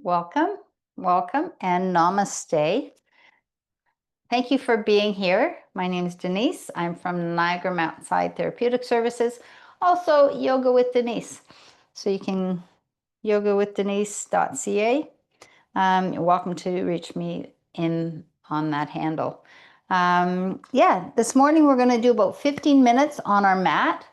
Welcome, welcome, and namaste. Thank you for being here. My name is Denise. I'm from Niagara Mountainside Therapeutic Services, also Yoga with Denise. So you can yogawithdenise.ca. You're welcome to reach me in on that handle. This morning we're going to do about 15 minutes on our mat.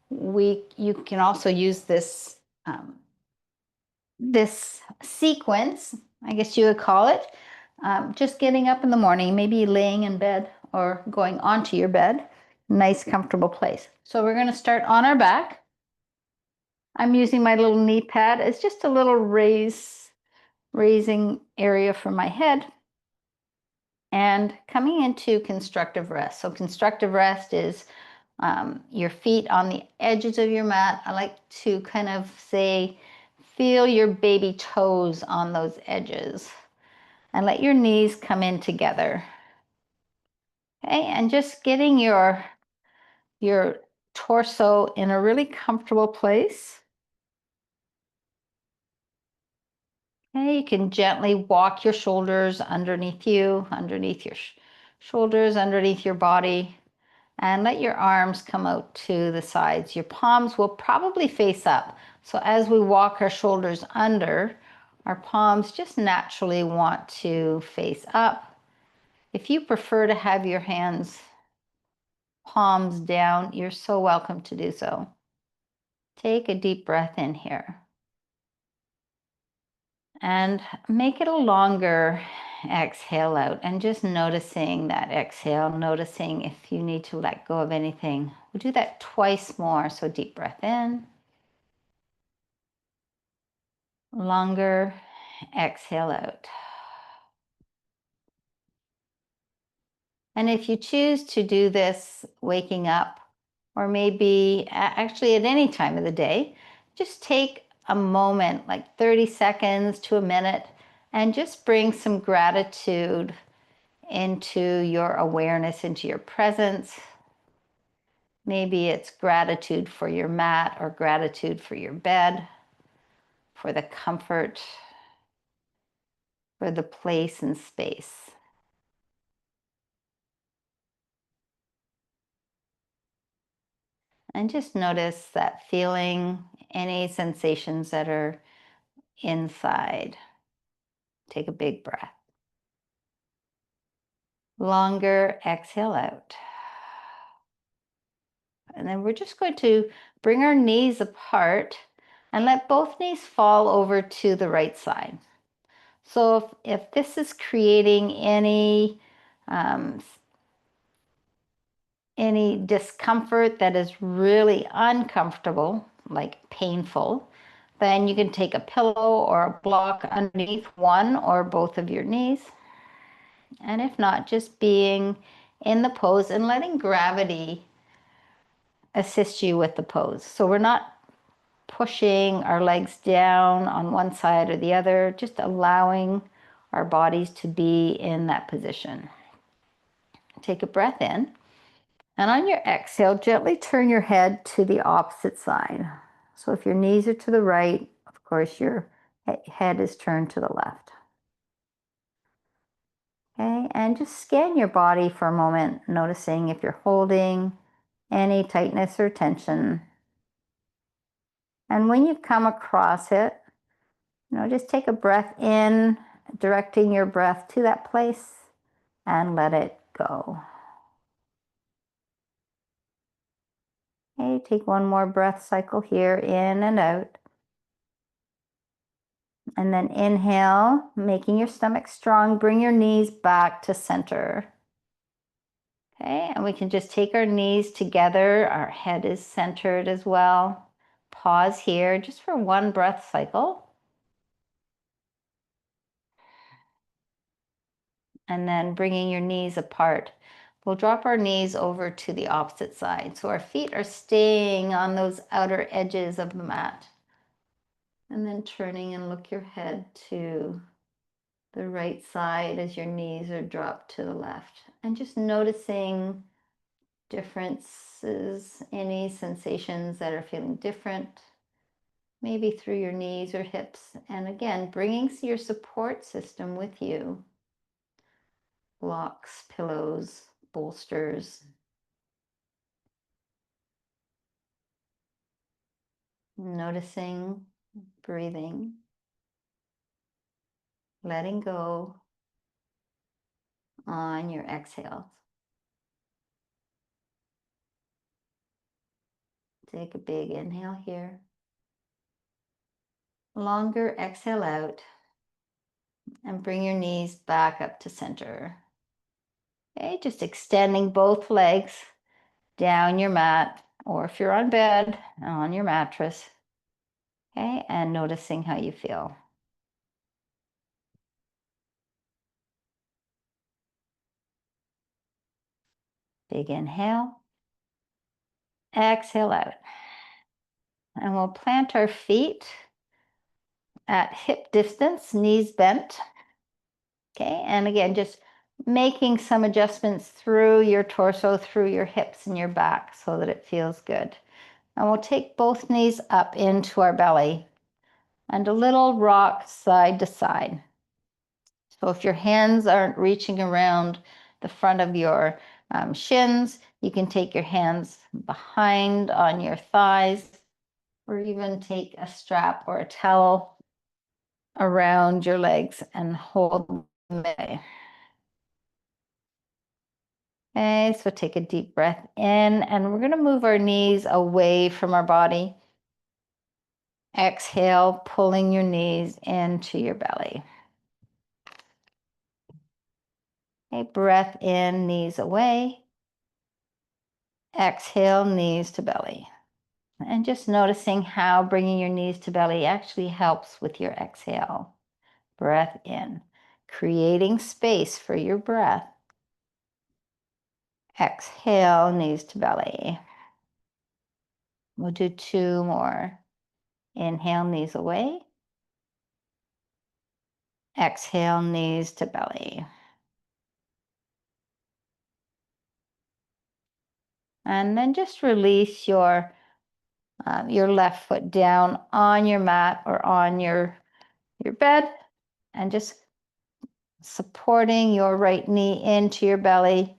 You can also use this this sequence, I guess you would call it, just getting up in the morning, maybe laying in bed or going onto your bed, nice comfortable place. So we're going to start on our back. I'm using my little knee pad as just a little raising area for my head and coming into constructive rest. So constructive rest is your feet on the edges of your mat. I like to kind of say, feel your baby toes on those edges and let your knees come in together. Okay, and just getting your torso in a really comfortable place. Okay, you can gently walk your shoulders underneath you, underneath your shoulders, underneath your body, and let your arms come out to the sides. Your palms will probably face up. So as we walk our shoulders under, our palms just naturally want to face up. If you prefer to have your hands palms down, you're so welcome to do so. Take a deep breath in here. And make it a longer exhale out, and just noticing that exhale, noticing if you need to let go of anything. We'll do that twice more. So deep breath in, longer exhale out. And if you choose to do this waking up, or maybe actually at any time of the day, just take a moment, like 30 seconds to a minute, and just bring some gratitude into your awareness, into your presence. Maybe it's gratitude for your mat or gratitude for your bed, for the comfort, for the place and space. And just notice that feeling, any sensations that are inside. Take a big breath. Longer exhale out. And then we're just going to bring our knees apart and let both knees fall over to the right side. So if this is creating any discomfort that is really uncomfortable, like painful, then you can take a pillow or a block underneath one or both of your knees. And if not, just being in the pose and letting gravity assist you with the pose. So we're not pushing our legs down on one side or the other, just allowing our bodies to be in that position. Take a breath in, and on your exhale, gently turn your head to the opposite side. So if your knees are to the right, of course, your head is turned to the left. Okay, and just scan your body for a moment, noticing if you're holding any tightness or tension. And when you've come across it, just take a breath in, directing your breath to that place, and let it go. Okay, take one more breath cycle here, in and out. And then inhale, making your stomach strong. Bring your knees back to center. Okay, and we can just take our knees together. Our head is centered as well. Pause here just for one breath cycle. And then bringing your knees apart. We'll drop our knees over to the opposite side. So our feet are staying on those outer edges of the mat. And then turning and look your head to the right side as your knees are dropped to the left. And just noticing differences, any sensations that are feeling different. maybe through your knees or hips. And again, bringing your support system with you. Blocks, pillows, bolsters. Noticing, breathing, letting go on your exhales. Take a big inhale here. Longer exhale out. And bring your knees back up to center. Okay, just extending both legs down your mat, or if you're on bed, on your mattress. Okay, and noticing how you feel. Big inhale. Exhale out. And we'll plant our feet at hip distance, knees bent. Okay, and again, just making some adjustments through your torso, through your hips and your back so that it feels good. And we'll take both knees up into our belly and a little rock side to side. So if your hands aren't reaching around the front of your shins, you can take your hands behind on your thighs, or even take a strap or a towel around your legs and hold them there. Okay, so take a deep breath in, and we're going to move our knees away from our body. Exhale, pulling your knees into your belly. Okay, breath in, knees away. Exhale, knees to belly. And just noticing how bringing your knees to belly actually helps with your exhale. Breath in, creating space for your breath. Exhale, knees to belly. We'll do 2 more. Inhale, knees away. Exhale, knees to belly. And then just release your left foot down on your mat or on your bed, and just supporting your right knee into your belly.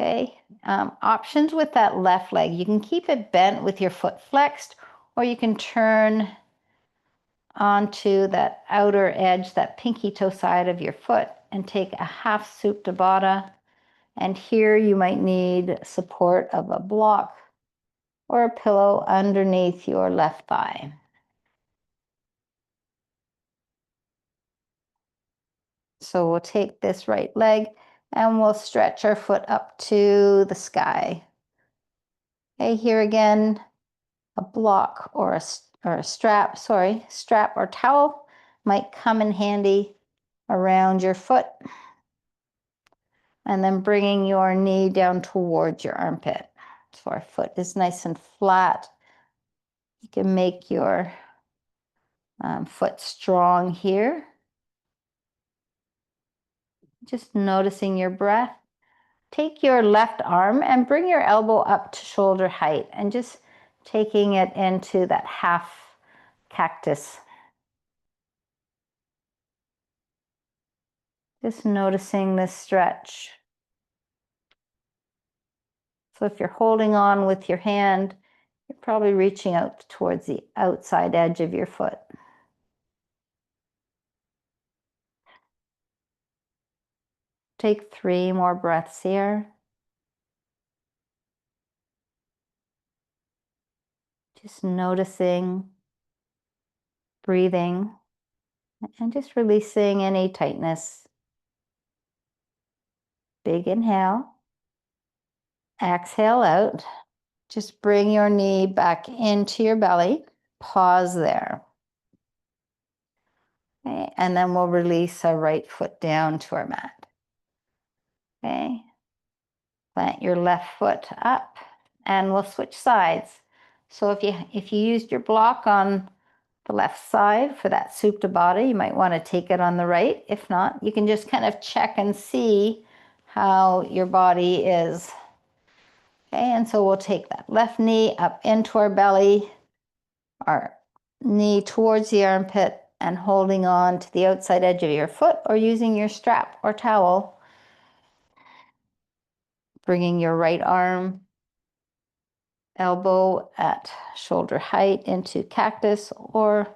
Okay, options with that left leg. You can keep it bent with your foot flexed, or you can turn onto that outer edge, that pinky toe side of your foot, and take a half Supta Baddha. And here you might need support of a block or a pillow underneath your left thigh. So we'll take this right leg and we'll stretch our foot up to the sky. Okay, here again, a block or a strap, strap or towel might come in handy around your foot. And then bringing your knee down towards your armpit. So our foot is nice and flat. You can make your foot strong here. Just noticing your breath. Take your left arm and bring your elbow up to shoulder height and just taking it into that half cactus. Just noticing this stretch. So if you're holding on with your hand, you're probably reaching out towards the outside edge of your foot. Take 3 more breaths here. Just noticing, breathing, and just releasing any tightness. Big inhale. Exhale out. Just bring your knee back into your belly. Pause there. Okay, and then we'll release our right foot down to our mat. Okay. Plant your left foot up and we'll switch sides. So if you used your block on the left side for that Supta Baddha, you might want to take it on the right. If not, you can just kind of check and see how your body is. Okay, and so we'll take that left knee up into our belly, our knee towards the armpit and holding on to the outside edge of your foot or using your strap or towel. Bringing your right arm, elbow at shoulder height into cactus or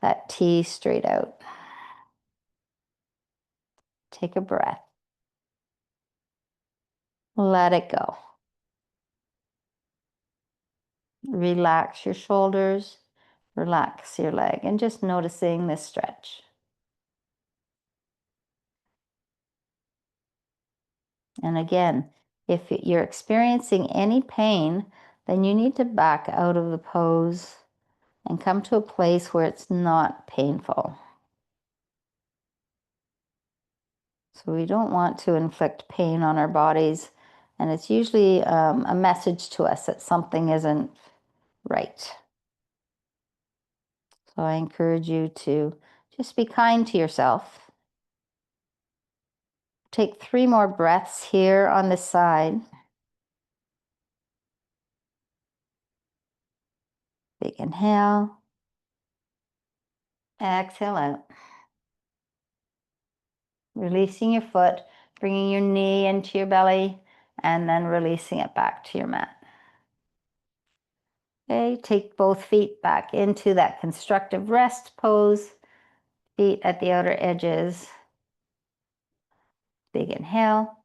that T straight out. Take a breath. Let it go. Relax your shoulders, relax your leg, and just noticing this stretch. And again, if you're experiencing any pain, then you need to back out of the pose and come to a place where it's not painful. So we don't want to inflict pain on our bodies, and it's usually a message to us that something isn't right. So I encourage you to just be kind to yourself. Take 3 more breaths here on this side. Big inhale. Exhale out. Releasing your foot, bringing your knee into your belly, and then releasing it back to your mat. Okay, take both feet back into that constructive rest pose. Feet at the outer edges. Big inhale.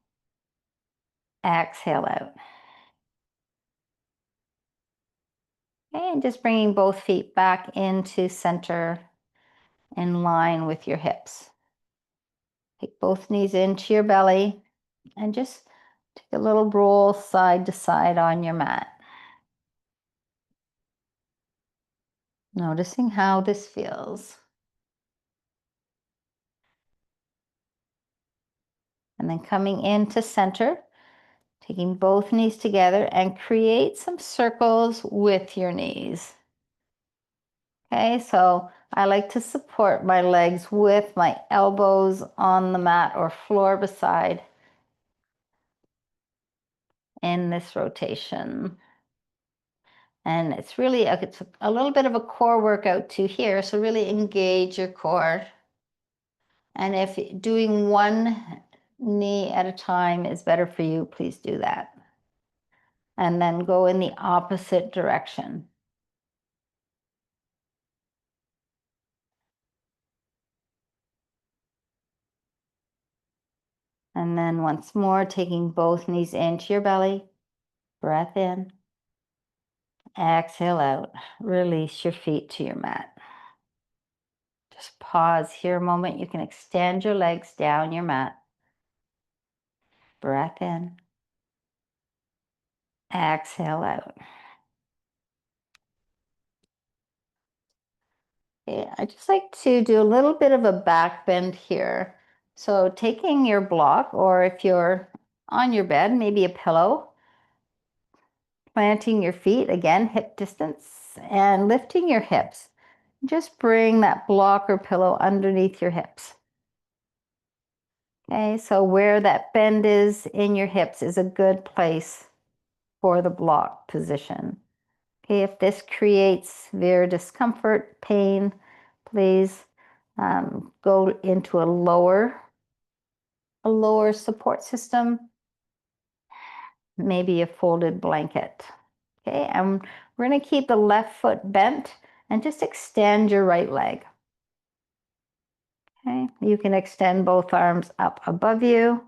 Exhale out. And just bringing both feet back into center in line with your hips. Take both knees into your belly and just take a little roll side to side on your mat. Noticing how this feels. And then coming into center, taking both knees together and create some circles with your knees. Okay, so I like to support my legs with my elbows on the mat or floor beside in this rotation. And it's really it's a little bit of a core workout too here, so really engage your core. And if doing one knee at a time is better for you, please do that. And then go in the opposite direction. And then once more, taking both knees into your belly, breath in, exhale out, release your feet to your mat. Just pause here a moment. You can extend your legs down your mat. Breath in, exhale out. Okay, I just like to do a little bit of a back bend here. So taking your block, or if you're on your bed, maybe a pillow, planting your feet, again, hip distance, and lifting your hips. Just bring that block or pillow underneath your hips. Okay, so where that bend is in your hips is a good place for the block position. Okay, if this creates severe discomfort, pain, please go into a lower support system, maybe a folded blanket. Okay, and we're going to keep the left foot bent and just extend your right leg. Okay, you can extend both arms up above you,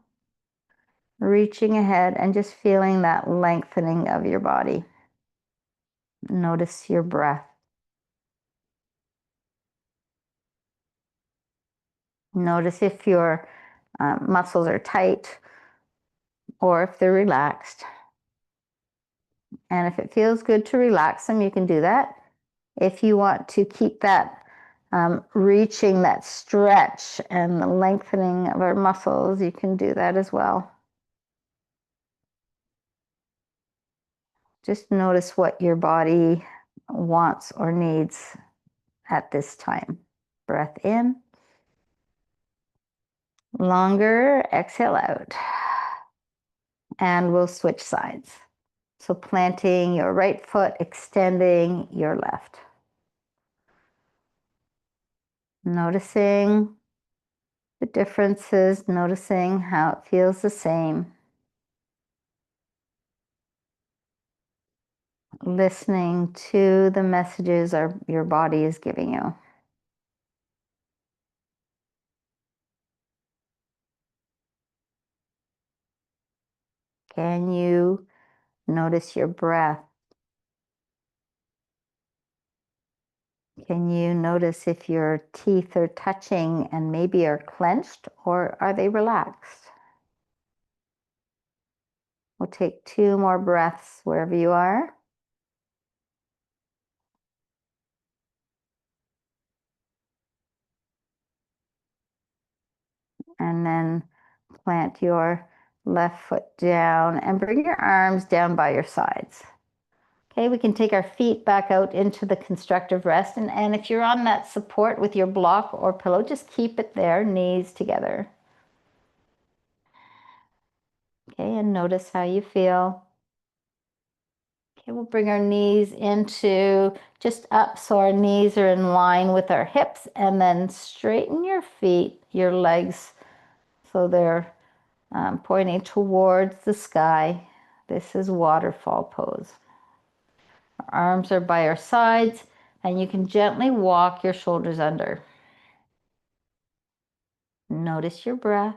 reaching ahead and just feeling that lengthening of your body. Notice your breath. Notice if your muscles are tight or if they're relaxed. And if it feels good to relax them, you can do that. If you want to keep that reaching, that stretch and the lengthening of our muscles, you can do that as well. Just notice what your body wants or needs at this time. Breath in. Longer, exhale out. And we'll switch sides. So planting your right foot, extending your left. Noticing the differences, noticing how it feels the same. Listening to the messages your body is giving you. Can you notice your breath? Can you notice if your teeth are touching and maybe are clenched, or are they relaxed? We'll take 2 more breaths wherever you are. And then plant your left foot down and bring your arms down by your sides. Okay, we can take our feet back out into the constructive rest. And if you're on that support with your block or pillow, just keep it there, knees together. Okay, and notice how you feel. Okay, we'll bring our knees into just up so our knees are in line with our hips, and then straighten your feet, your legs, so they're pointing towards the sky. This is waterfall pose. Our arms are by our sides, and you can gently walk your shoulders under. Notice your breath.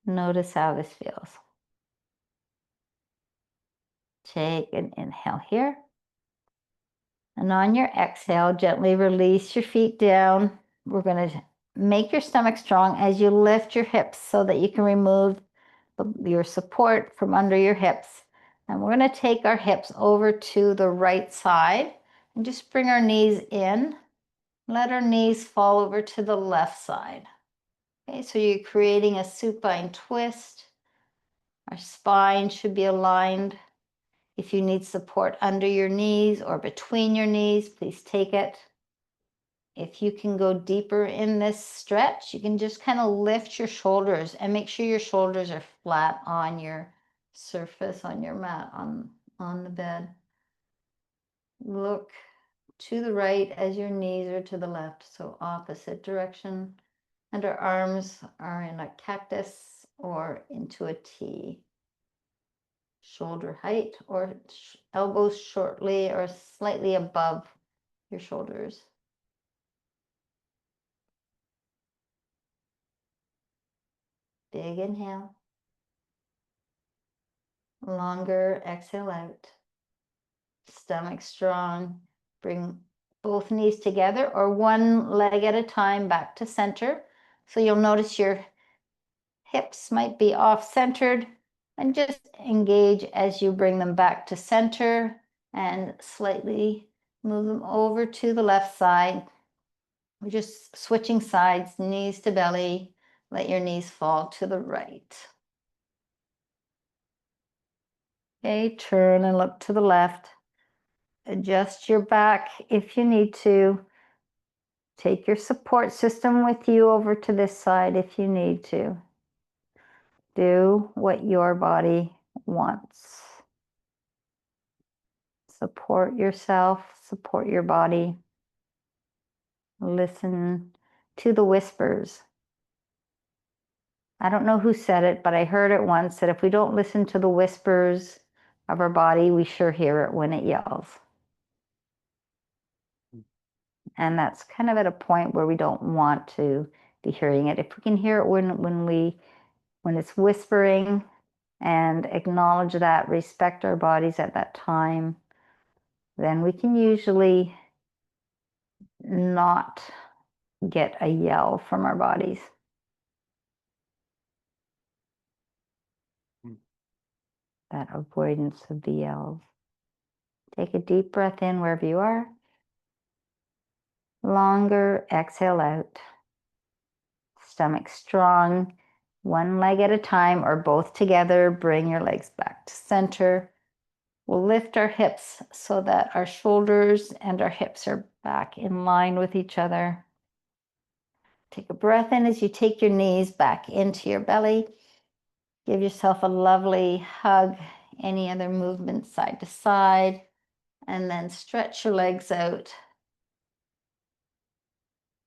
Notice how this feels. Take an inhale here. And on your exhale, gently release your feet down. We're going to make your stomach strong as you lift your hips so that you can remove your support from under your hips. And we're going to take our hips over to the right side and just bring our knees in. Let our knees fall over to the left side. Okay, so you're creating a supine twist. Our spine should be aligned. If you need support under your knees or between your knees, please take it. If you can go deeper in this stretch, you can just kind of lift your shoulders and make sure your shoulders are flat on your surface, on your mat, on the bed. Look to the right as your knees are to the left, so opposite direction. And our arms are in a cactus or into a T. Shoulder height or elbows shortly or slightly above your shoulders. Big inhale. Longer exhale out. Stomach strong. Bring both knees together or one leg at a time back to center. So you'll notice your hips might be off-centered, and just engage as you bring them back to center and slightly move them over to the left side. We're just switching sides, knees to belly. Let your knees fall to the right. Okay, turn and look to the left. Adjust your back if you need to. Take your support system with you over to this side if you need to. Do what your body wants. Support yourself, support your body. Listen to the whispers. I don't know who said it, but I heard it once that if we don't listen to the whispers of our body, we sure hear it when it yells. And that's kind of at a point where we don't want to be hearing it. If we can hear it when it's whispering, and acknowledge that, respect our bodies at that time, then we can usually not get a yell from our bodies. That avoidance of the yells. Take a deep breath in wherever you are. Longer exhale out. Stomach strong. One leg at a time or both together. Bring your legs back to center. We'll lift our hips so that our shoulders and our hips are back in line with each other. Take a breath in as you take your knees back into your belly. Give yourself a lovely hug. Any other movement side to side. And then stretch your legs out.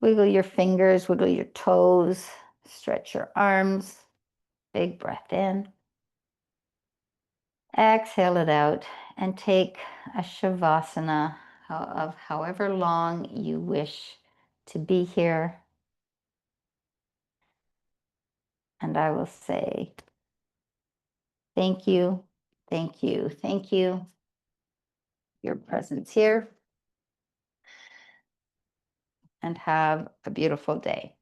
Wiggle your fingers, wiggle your toes, stretch your arms. Big breath in. Exhale it out and take a shavasana of however long you wish to be here. And I will say, thank you, thank you, thank you. Your presence here. And have a beautiful day.